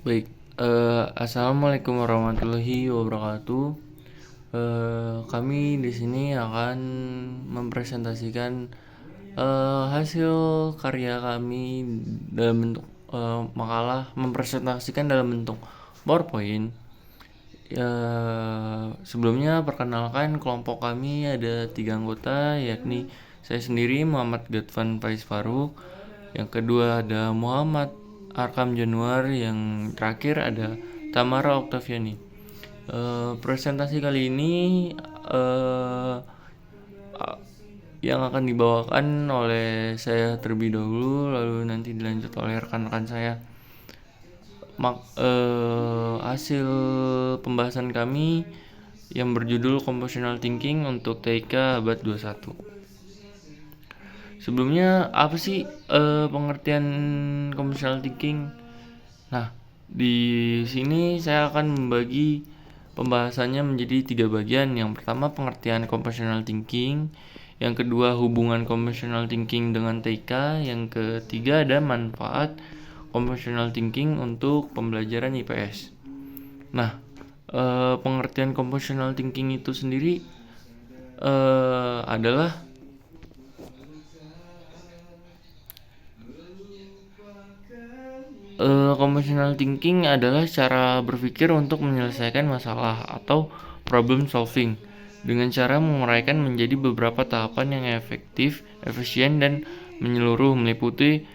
Baik, assalamualaikum warahmatullahi wabarakatuh. Kami di sini akan mempresentasikan hasil karya kami dalam bentuk makalah, mempresentasikan dalam bentuk PowerPoint. Sebelumnya perkenalkan kelompok kami ada 3 anggota, yakni saya sendiri Muhammad Gadvan Faiz Faruk, yang kedua ada Muhammad Arkam Januar, yang terakhir ada Tamara Oktaviani. Presentasi kali ini yang akan dibawakan oleh saya terlebih dahulu, lalu nanti dilanjut oleh rekan-rekan saya. Hasil pembahasan kami yang berjudul Compositional Thinking untuk TIK abad 21. Sebelumnya apa sih pengertian compositional thinking? Nah, di sini saya akan membagi pembahasannya menjadi 3 bagian. Yang pertama pengertian compositional thinking, yang kedua hubungan compositional thinking dengan TIK, yang ketiga ada manfaat compositional thinking untuk pembelajaran IPS. Nah, pengertian compositional thinking itu sendiri adalah compositional thinking adalah cara berpikir untuk menyelesaikan masalah atau problem solving dengan cara menguraikan menjadi beberapa tahapan yang efektif, efisien, dan menyeluruh, meliputi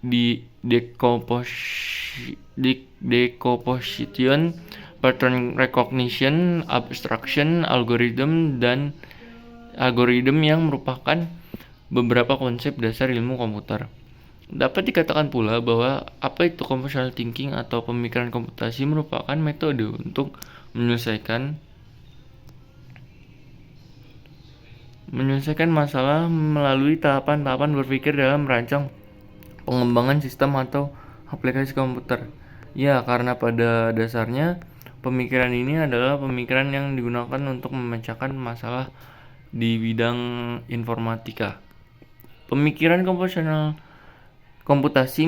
di decomposition, pattern recognition, abstraction, algorithm yang merupakan beberapa konsep dasar ilmu komputer. Dapat dikatakan pula bahwa apa itu compositional thinking atau pemikiran komputasi merupakan metode untuk menyelesaikan masalah melalui tahapan-tahapan berpikir dalam merancang pengembangan sistem atau aplikasi komputer. Ya, karena pada dasarnya pemikiran ini adalah pemikiran yang digunakan untuk memecahkan masalah di bidang informatika. Pemikiran komposisional komputasi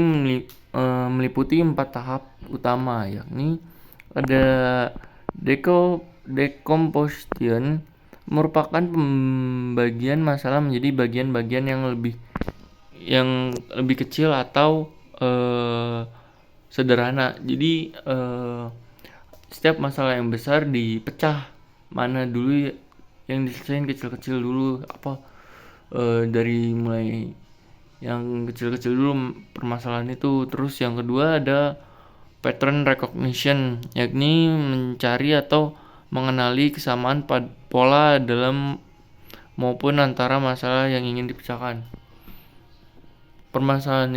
meliputi 4 tahap utama, yakni ada decomposition, merupakan pembagian masalah menjadi bagian-bagian yang lebih kecil atau sederhana. Jadi setiap masalah yang besar dipecah mana dulu yang diselesaikan kecil-kecil dulu, dari mulai yang kecil-kecil dulu permasalahan itu. Terus yang kedua ada pattern recognition, yakni mencari atau mengenali kesamaan pola dalam maupun antara masalah yang ingin dipecahkan. Permasalahan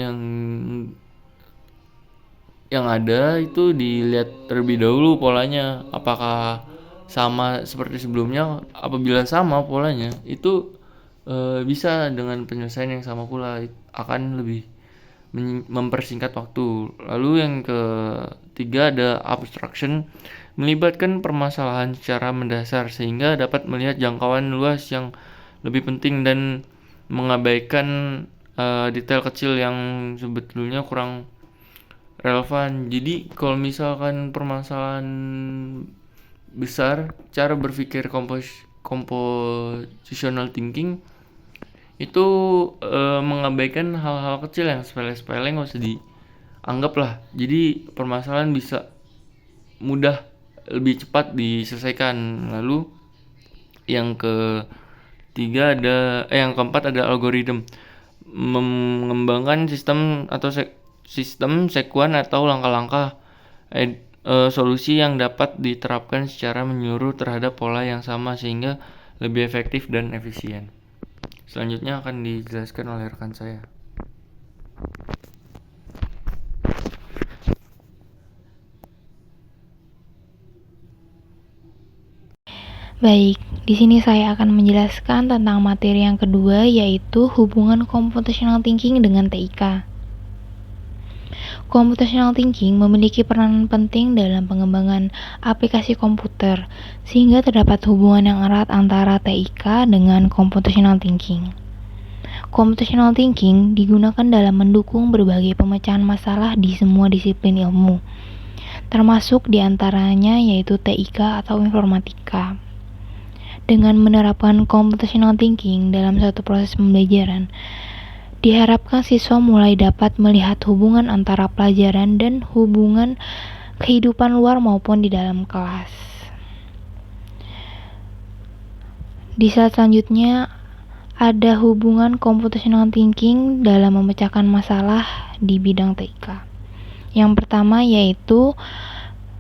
yang ada itu dilihat terlebih dahulu polanya, apakah sama seperti sebelumnya. Apabila sama polanya, itu bisa dengan penyelesaian yang sama pula, akan lebih mempersingkat waktu. Lalu yang ketiga ada abstraction, melibatkan permasalahan secara mendasar sehingga dapat melihat jangkauan luas yang lebih penting dan mengabaikan detail kecil yang sebetulnya kurang relevan. Jadi kalau misalkan permasalahan besar, cara berpikir compositional thinking itu mengabaikan hal-hal kecil yang sepele-sepele, nggak usah dianggap lah. Jadi permasalahan bisa mudah, lebih cepat diselesaikan. Lalu yang keempat ada algorithm, mengembangkan sistem sekuan atau langkah-langkah solusi yang dapat diterapkan secara menyeluruh terhadap pola yang sama sehingga lebih efektif dan efisien. Selanjutnya akan dijelaskan oleh rekan saya. Baik, di sini saya akan menjelaskan tentang materi yang kedua, yaitu hubungan computational thinking dengan TIK. Computational thinking memiliki peranan penting dalam pengembangan aplikasi komputer, sehingga terdapat hubungan yang erat antara TIK dengan computational thinking. Computational thinking digunakan dalam mendukung berbagai pemecahan masalah di semua disiplin ilmu. termasuk diantaranya yaitu TIK atau informatika. Dengan menerapkan computational thinking dalam suatu proses pembelajaran, diharapkan siswa mulai dapat melihat hubungan antara pelajaran dan hubungan kehidupan luar maupun di dalam kelas. Di slide selanjutnya ada hubungan computational thinking dalam memecahkan masalah di bidang TIK. Yang pertama yaitu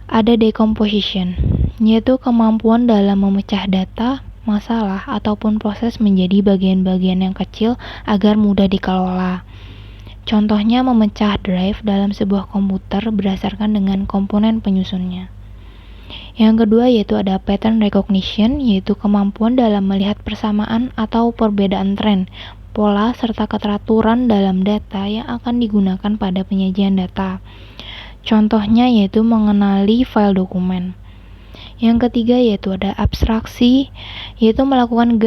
ada decomposition, yaitu kemampuan dalam memecah data, masalah, ataupun proses menjadi bagian-bagian yang kecil agar mudah dikelola. Contohnya memecah drive dalam sebuah komputer berdasarkan dengan komponen penyusunnya. Yang kedua yaitu ada pattern recognition, yaitu kemampuan dalam melihat persamaan atau perbedaan tren, pola, serta keteraturan dalam data yang akan digunakan pada penyajian data. Contohnya yaitu mengenali file dokumen. Yang ketiga yaitu ada abstraksi, yaitu melakukan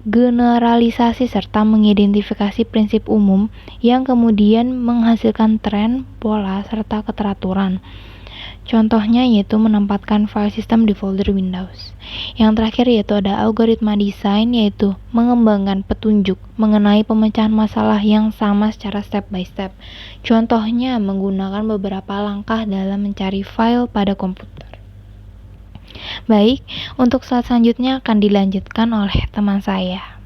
generalisasi serta mengidentifikasi prinsip umum yang kemudian menghasilkan tren, pola, serta keteraturan. Contohnya yaitu menempatkan file system di folder Windows. Yang terakhir yaitu ada algoritma design, yaitu mengembangkan petunjuk mengenai pemecahan masalah yang sama secara step by step. Contohnya menggunakan beberapa langkah dalam mencari file pada komputer. Baik, untuk slide selanjutnya akan dilanjutkan oleh teman saya.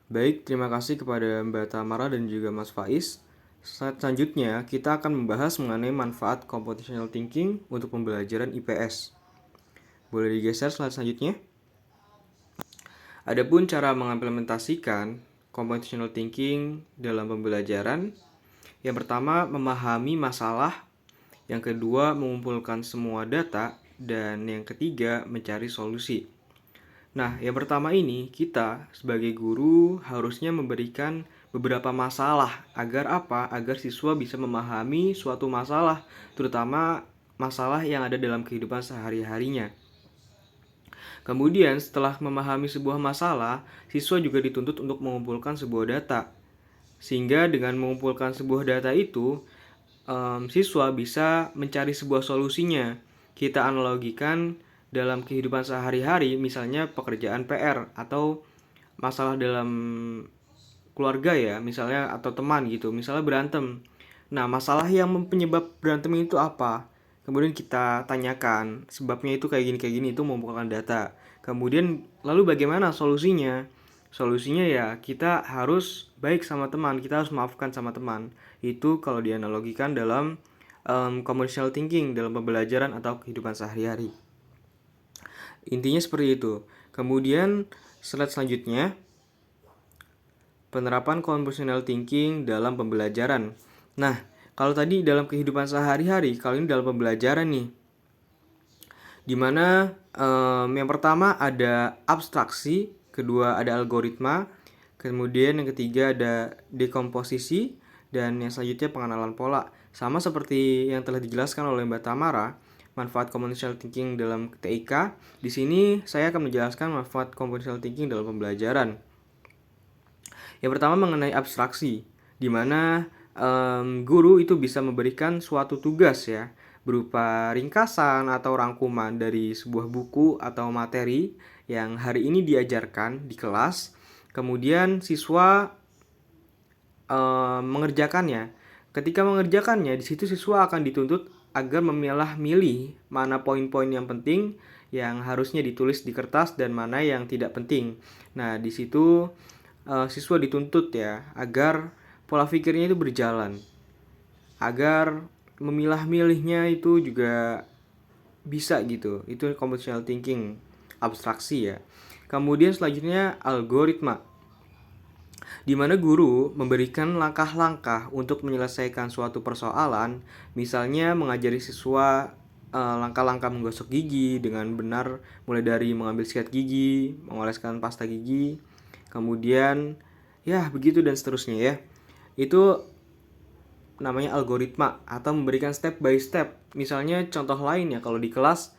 Baik, terima kasih kepada Mbak Tamara dan juga Mas Faiz. Slide selanjutnya, kita akan membahas mengenai manfaat computational thinking untuk pembelajaran IPS. Boleh digeser slide selanjutnya? Adapun cara mengimplementasikan computational thinking dalam pembelajaran, yang pertama memahami masalah, yang kedua mengumpulkan semua data, dan yang ketiga mencari solusi. Nah, yang pertama ini kita sebagai guru harusnya memberikan beberapa masalah. Agar apa? Agar siswa bisa memahami suatu masalah, terutama masalah yang ada dalam kehidupan sehari-harinya. Kemudian setelah memahami sebuah masalah, siswa juga dituntut untuk mengumpulkan sebuah data. Sehingga dengan mengumpulkan sebuah data itu, siswa bisa mencari sebuah solusinya. Kita analogikan dalam kehidupan sehari-hari, misalnya pekerjaan PR atau masalah dalam keluarga ya, misalnya atau teman gitu, misalnya berantem. Nah, masalah yang penyebab berantem itu apa? Kemudian kita tanyakan, sebabnya itu kayak gini, itu mengumpulkan data. Kemudian lalu bagaimana solusinya? Solusinya ya kita harus baik sama teman, kita harus maafkan sama teman. Itu kalau dianalogikan dalam computational thinking, dalam pembelajaran atau kehidupan sehari-hari. Intinya seperti itu. Kemudian slide selanjutnya, penerapan computational thinking dalam pembelajaran. Nah, kalau tadi dalam kehidupan sehari-hari, kali ini dalam pembelajaran nih. Dimana yang pertama ada abstraksi, kedua ada algoritma, kemudian yang ketiga ada dekomposisi, dan yang selanjutnya pengenalan pola. Sama seperti yang telah dijelaskan oleh Mbak Tamara, manfaat computational thinking dalam TIK. Di sini saya akan menjelaskan manfaat computational thinking dalam pembelajaran. Yang pertama mengenai abstraksi, di mana guru itu bisa memberikan suatu tugas ya, berupa ringkasan atau rangkuman dari sebuah buku atau materi yang hari ini diajarkan di kelas. Kemudian siswa mengerjakannya. Ketika mengerjakannya, di situ siswa akan dituntut agar memilah-milih mana poin-poin yang penting yang harusnya ditulis di kertas dan mana yang tidak penting. Nah, di situ siswa dituntut ya agar pola pikirnya itu berjalan, agar memilah-milihnya itu juga bisa gitu. Itu computational thinking, abstraksi ya. Kemudian selanjutnya algoritma, di mana guru memberikan langkah-langkah untuk menyelesaikan suatu persoalan, misalnya mengajari siswa langkah-langkah menggosok gigi dengan benar, mulai dari mengambil sikat gigi, mengoleskan pasta gigi, kemudian ya begitu dan seterusnya ya. Itu namanya algoritma atau memberikan step by step. Misalnya contoh lain ya, kalau di kelas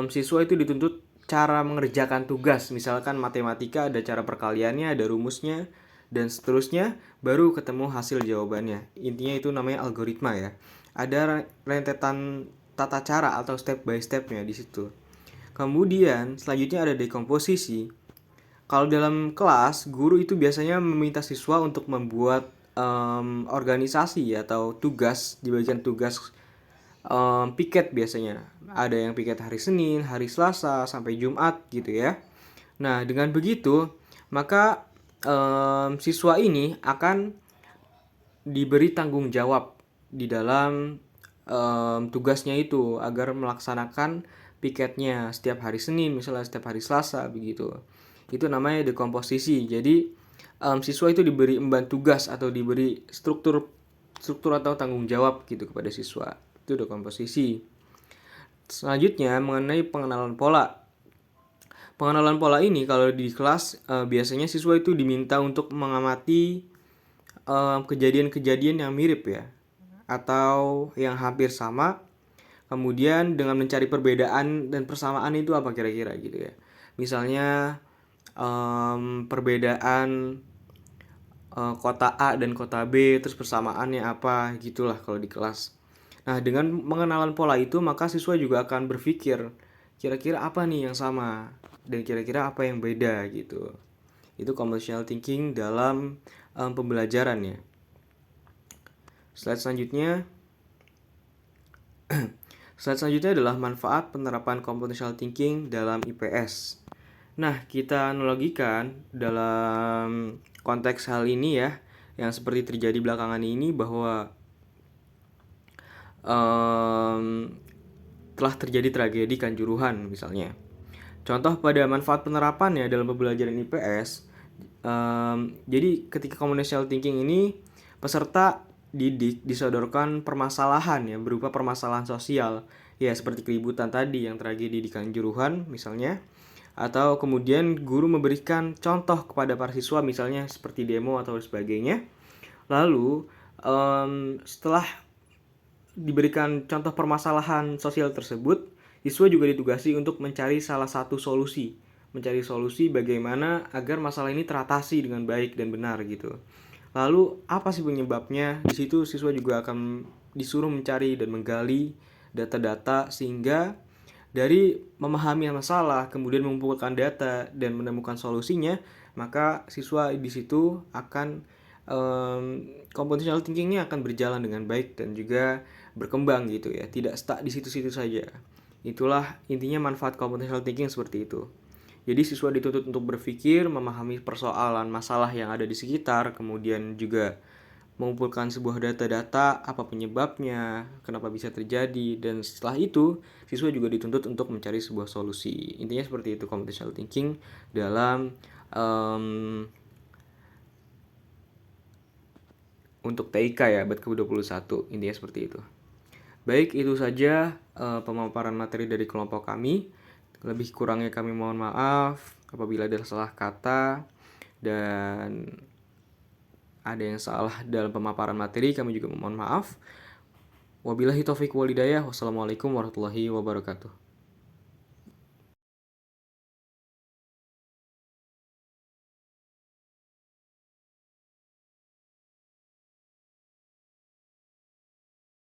siswa itu dituntut cara mengerjakan tugas. Misalkan matematika ada cara perkaliannya, ada rumusnya. dan seterusnya, baru ketemu hasil jawabannya. Intinya itu namanya algoritma ya. Ada rentetan tata cara atau step by stepnya di situ. Kemudian selanjutnya ada dekomposisi. Kalau dalam kelas, guru itu biasanya meminta siswa untuk membuat organisasi atau tugas, dibagikan tugas piket biasanya. Ada yang piket hari Senin, hari Selasa, sampai Jumat gitu ya. Nah, dengan begitu, maka siswa ini akan diberi tanggung jawab di dalam tugasnya itu agar melaksanakan piketnya setiap hari Senin, misalnya setiap hari Selasa begitu. Itu namanya dekomposisi. Jadi siswa itu diberi emban tugas atau diberi struktur atau tanggung jawab gitu kepada siswa. Itu dekomposisi. Selanjutnya mengenai pengenalan pola. Pengenalan pola ini kalau di kelas biasanya siswa itu diminta untuk mengamati kejadian-kejadian yang mirip ya, atau yang hampir sama. Kemudian dengan mencari perbedaan dan persamaan itu apa kira-kira gitu ya. Misalnya perbedaan kota A dan kota B, terus persamaannya apa gitulah kalau di kelas. Nah, dengan mengenalan pola itu maka siswa juga akan berpikir kira-kira apa nih yang sama dan kira-kira apa yang beda gitu. Itu conversational thinking dalam pembelajaran ya. Slide selanjutnya adalah manfaat penerapan computational thinking dalam IPS. Nah, kita analogikan dalam konteks hal ini ya, yang seperti terjadi belakangan ini bahwa telah terjadi tragedi Kanjuruhan misalnya. Contoh pada manfaat penerapannya dalam pembelajaran IPS, jadi ketika computational thinking ini peserta didik disodorkan permasalahan ya, berupa permasalahan sosial ya, seperti keributan tadi yang tragedi di Kanjuruhan misalnya, atau kemudian guru memberikan contoh kepada para siswa misalnya seperti demo atau sebagainya. Lalu setelah diberikan contoh permasalahan sosial tersebut, siswa juga ditugasi untuk mencari salah satu solusi, bagaimana agar masalah ini teratasi dengan baik dan benar gitu. Lalu apa sih penyebabnya? Di situ siswa juga akan disuruh mencari dan menggali data-data, sehingga dari memahami masalah kemudian mengumpulkan data dan menemukan solusinya, maka siswa di situ akan computational thinkingnya akan berjalan dengan baik dan juga berkembang gitu ya, tidak stuck di situ-situ saja. Itulah intinya manfaat computational thinking seperti itu. Jadi siswa dituntut untuk berpikir, memahami persoalan masalah yang ada di sekitar, kemudian juga mengumpulkan sebuah data-data, apa penyebabnya, kenapa bisa terjadi, dan setelah itu siswa juga dituntut untuk mencari sebuah solusi. Intinya seperti itu computational thinking dalam untuk TIK ya, abad ke-21. Intinya seperti itu. Baik, itu saja pemaparan materi dari kelompok kami. Lebih kurangnya kami mohon maaf apabila ada salah kata dan ada yang salah dalam pemaparan materi, kami juga mohon maaf. Wabillahi taufiq wal hidayah. Wassalamualaikum warahmatullahi wabarakatuh.